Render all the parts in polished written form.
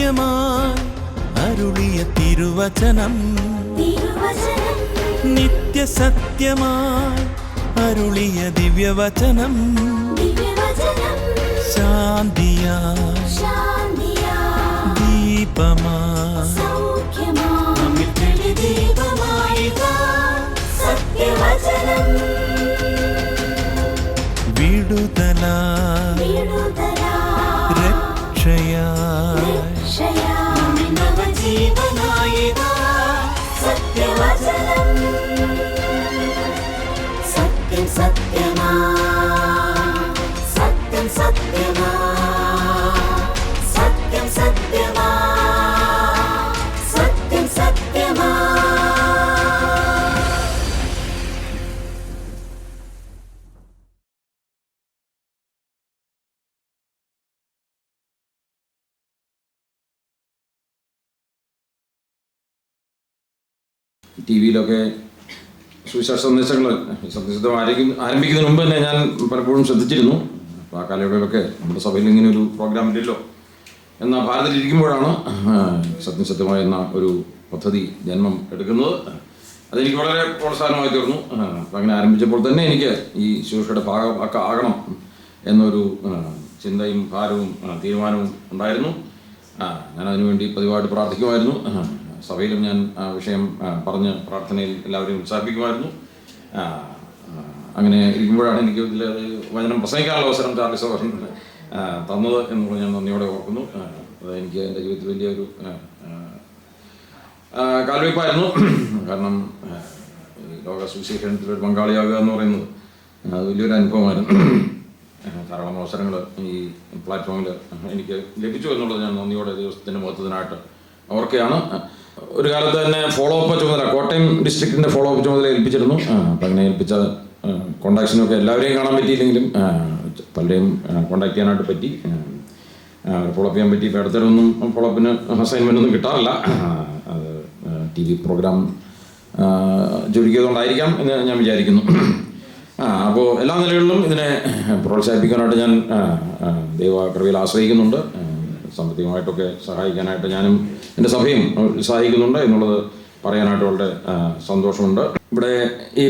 സത്യമായി അരുളിയ തിരുവചനം, നിത്യസത്യമായി അരുളിയ ദിവ്യവചനം, ശാന്തിയായി ദീപമായി വിടുതലായി രക്ഷയായി സത്യവചനം സത്യം സത്യമാ സത്യം സത്യമാ സത്യം സത്യമാ സത്യം സത്യമാ. ടി വിയിലൊക്കെ സുവിശേഷ സന്ദേശങ്ങൾ സത്യസിദ്ധം ആരംഭിക്കുന്നതിന് മുമ്പ് തന്നെ ഞാൻ പലപ്പോഴും ശ്രദ്ധിച്ചിരുന്നു. അപ്പോൾ ആ കാലയളവിലൊക്കെ നമ്മുടെ സഭയിൽ ഇങ്ങനെ ഒരു പ്രോഗ്രാം ഇല്ലല്ലോ എന്ന ഭാരതത്തിലിരിക്കുമ്പോഴാണ് സത്യസത്യമായ എന്ന ഒരു പദ്ധതി ജന്മം എടുക്കുന്നത്. അതെനിക്ക് വളരെ പ്രോത്സാഹനമായി തീർന്നു. അപ്പം അങ്ങനെ ആരംഭിച്ചപ്പോൾ തന്നെ എനിക്ക് ഈ ശുശ്രൂഷയുടെ ഭാഗമൊക്കെ ആകണം എന്നൊരു ചിന്തയും ഭാരവും തീരുമാനവും ഉണ്ടായിരുന്നു. ഞാനതിനുവേണ്ടി പതിവായിട്ട് പ്രാർത്ഥിക്കുമായിരുന്നു. സഭയിലും ഞാൻ ആ വിഷയം പറഞ്ഞ് പ്രാർത്ഥനയിൽ എല്ലാവരെയും ഉത്സാഹിപ്പിക്കുമായിരുന്നു. അങ്ങനെ ഇരിക്കുമ്പോഴാണ് എനിക്ക് ഇതിൽ വചനം പ്രസംഗിക്കാനുള്ള അവസരം ചാർലി സഹോദരൻ തന്നത് എന്നുള്ളത് ഞാൻ നന്ദിയോടെ ഓർക്കുന്നു. അത് എനിക്ക് എൻ്റെ ജീവിതത്തിൽ വലിയൊരു കാൽവയ്പായിരുന്നു. കാരണം ലോക സുവിശേഷത്തിലൊരു പങ്കാളിയാവുക എന്ന് പറയുന്നത് അത് വലിയൊരു അനുഭവമായിരുന്നു. ധാരാളം അവസരങ്ങൾ ഈ പ്ലാറ്റ്ഫോമിൽ എനിക്ക് ലഭിച്ചു എന്നുള്ളത് ഞാൻ നന്ദിയോടെ ദിവസത്തിൻ്റെ മഹത്വത്തിനായിട്ട് ഓർക്കുകയാണ്. ഒരു കാലത്ത് തന്നെ ഫോളോ അപ്പ് ചുമതല കോട്ടയം ഡിസ്ട്രിക്റ്റിൻ്റെ ഫോളോ അപ്പ് ചുമതല ഏൽപ്പിച്ചിരുന്നു. അപ്പം അങ്ങനെ ഏൽപ്പിച്ച കോണ്ടാക്ട്സിനൊക്കെ എല്ലാവരെയും കാണാൻ പറ്റിയില്ലെങ്കിലും പലരെയും കോണ്ടാക്ട് ചെയ്യാനായിട്ട് പറ്റി, ഫോളോ അപ്പ് ചെയ്യാൻ പറ്റി. ഇപ്പോൾ അടുത്തൊന്നും ഫോളോ അപ്പിന് അസൈൻമെൻ്റ് ഒന്നും കിട്ടാറില്ല. അത് ടി വി പ്രോഗ്രാം ജോലിക്കുന്നതുകൊണ്ടായിരിക്കാം എന്ന് ഞാൻ വിചാരിക്കുന്നു. അപ്പോൾ എല്ലാ നിലകളിലും ഇതിനെ പ്രോത്സാഹിപ്പിക്കാനായിട്ട് ഞാൻ ദൈവകൃപയിൽ ആശ്രയിക്കുന്നുണ്ട്. സാമ്പത്തികമായിട്ടൊക്കെ സഹായിക്കാനായിട്ട് ഞാനും എൻ്റെ സഭയും ഉത്സാഹിക്കുന്നുണ്ട് എന്നുള്ളത് പറയാനായിട്ട് വളരെ സന്തോഷമുണ്ട്. ഇവിടെ ഈ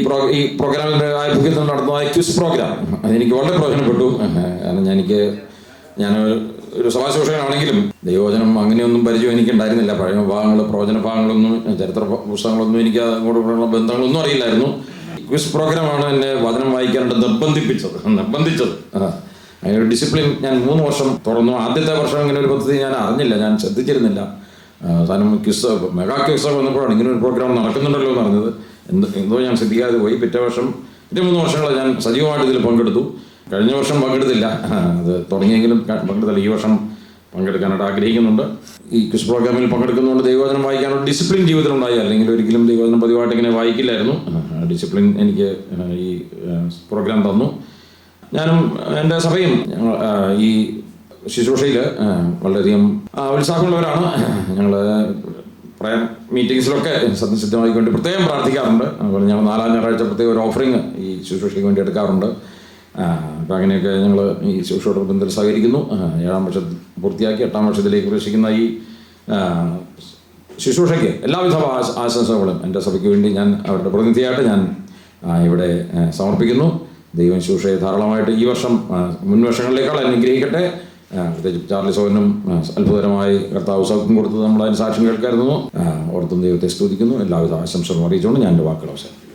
പ്രോഗ്രാമിൻ്റെ ആഭിമുഖ്യത്തിൽ നടത്തുന്ന ക്വിസ് പ്രോഗ്രാം അതെനിക്ക് വളരെ പ്രയോജനപ്പെട്ടു. കാരണം ഞാൻ ഒരു സഭാശോഷകനാണെങ്കിലും ദൈവവചനം അങ്ങനെയൊന്നും പരിചയം എനിക്കുണ്ടായിരുന്നില്ല. പഴയ ഭാഗങ്ങൾ, പ്രവചന ഭാഗങ്ങളൊന്നും, ചരിത്ര പുസ്തകങ്ങളൊന്നും എനിക്ക് അങ്ങോട്ടുള്ള ബന്ധങ്ങളൊന്നും അറിയില്ലായിരുന്നു. ക്വിസ് പ്രോഗ്രാമാണ് എന്നെ വചനം വായിക്കാനായിട്ട് നിർബന്ധിച്ചത്. അതിനൊരു ഡിസിപ്ലിൻ ഞാൻ 3 വർഷം തുറന്നു. ആദ്യത്തെ വർഷം ഇങ്ങനെ ഒരു പദ്ധതി ഞാൻ അറിഞ്ഞില്ല, ഞാൻ ശ്രദ്ധിച്ചിരുന്നില്ല. സാധനം ക്വിസ്, മെഗാ ക്വിസ് വന്നപ്പോഴാണ് ഇങ്ങനെ ഒരു പ്രോഗ്രാം നടക്കുന്നുണ്ടല്ലോ എന്ന് അറിഞ്ഞത്. എന്തോ ഞാൻ ശ്രദ്ധിക്കാതെ പോയി. പിറ്റേ 3 വർഷങ്ങൾ ഞാൻ സജീവമായിട്ട് ഇതിൽ പങ്കെടുത്തു. കഴിഞ്ഞ വർഷം പങ്കെടുത്തില്ല, അത് തുടങ്ങിയെങ്കിലും പങ്കെടുത്തില്ല. ഈ വർഷം പങ്കെടുക്കാനായിട്ട് ആഗ്രഹിക്കുന്നുണ്ട്. ഈ ക്വിസ് പ്രോഗ്രാമിൽ പങ്കെടുക്കുന്നതുകൊണ്ട് ദൈവവചനം വായിക്കാനുള്ള ഡിസിപ്ലിൻ ജീവിതത്തിലുണ്ടായി. അല്ലെങ്കിൽ ഒരിക്കലും ദൈവവചനം പതിവായിട്ട് ഇങ്ങനെ വായിക്കില്ലായിരുന്നു. ഡിസിപ്ലിൻ എനിക്ക് ഈ പ്രോഗ്രാം തന്നു. ഞാനും എൻ്റെ സഭയും ഈ ശുശ്രൂഷയിൽ വളരെയധികം ഉത്സാഹമുള്ളവരാണ്. ഞങ്ങൾ പ്രയർ മീറ്റിങ്സിലൊക്കെ സത്യസിദ്ധമായിക്ക് വേണ്ടി പ്രത്യേകം പ്രാർത്ഥിക്കാറുണ്ട്. അതുപോലെ ഞങ്ങൾ 4-ാം ഞായറാഴ്ച പ്രത്യേക ഒരു ഓഫറിങ് ഈ ശുശ്രൂഷയ്ക്ക് വേണ്ടി എടുക്കാറുണ്ട്. അപ്പം അങ്ങനെയൊക്കെ ഞങ്ങൾ ഈ ശുശ്രൂഷയുടെ ബന്ധത്തിൽ സഹകരിക്കുന്നു. 7-ാം വർഷം പൂർത്തിയാക്കി 8-ാം വർഷത്തിലേക്ക് പ്രവേശിക്കുന്ന ഈ ശുശ്രൂഷയ്ക്ക് എല്ലാവിധ ആശംസകളും എൻ്റെ സഭയ്ക്ക് വേണ്ടി ഞാൻ അവരുടെ പ്രതിനിധിയായിട്ട് ഞാൻ ഇവിടെ സമർപ്പിക്കുന്നു. ദൈവം ശുശ്രൂഷയെ ധാരാളമായിട്ട് ഈ വർഷം മുൻ വർഷങ്ങളിലേക്കാൾ അനുഗ്രഹിക്കട്ടെ. പ്രത്യേകിച്ച് ചാർലി സോഹനും അത്ഭുതകരമായി കർത്താവ് സൗഖ്യം കൊടുത്തത് നമ്മളതിന് സാക്ഷ്യം കേൾക്കായിരുന്നു. ഓർത്തും ദൈവത്തെ സ്തുതിക്കുന്നു. എല്ലാവിധ ആശംസകളും അറിയിച്ചുകൊണ്ട് ഞാൻ എൻ്റെ വാക്കുകൾ അവസാനിപ്പിക്കുന്നു.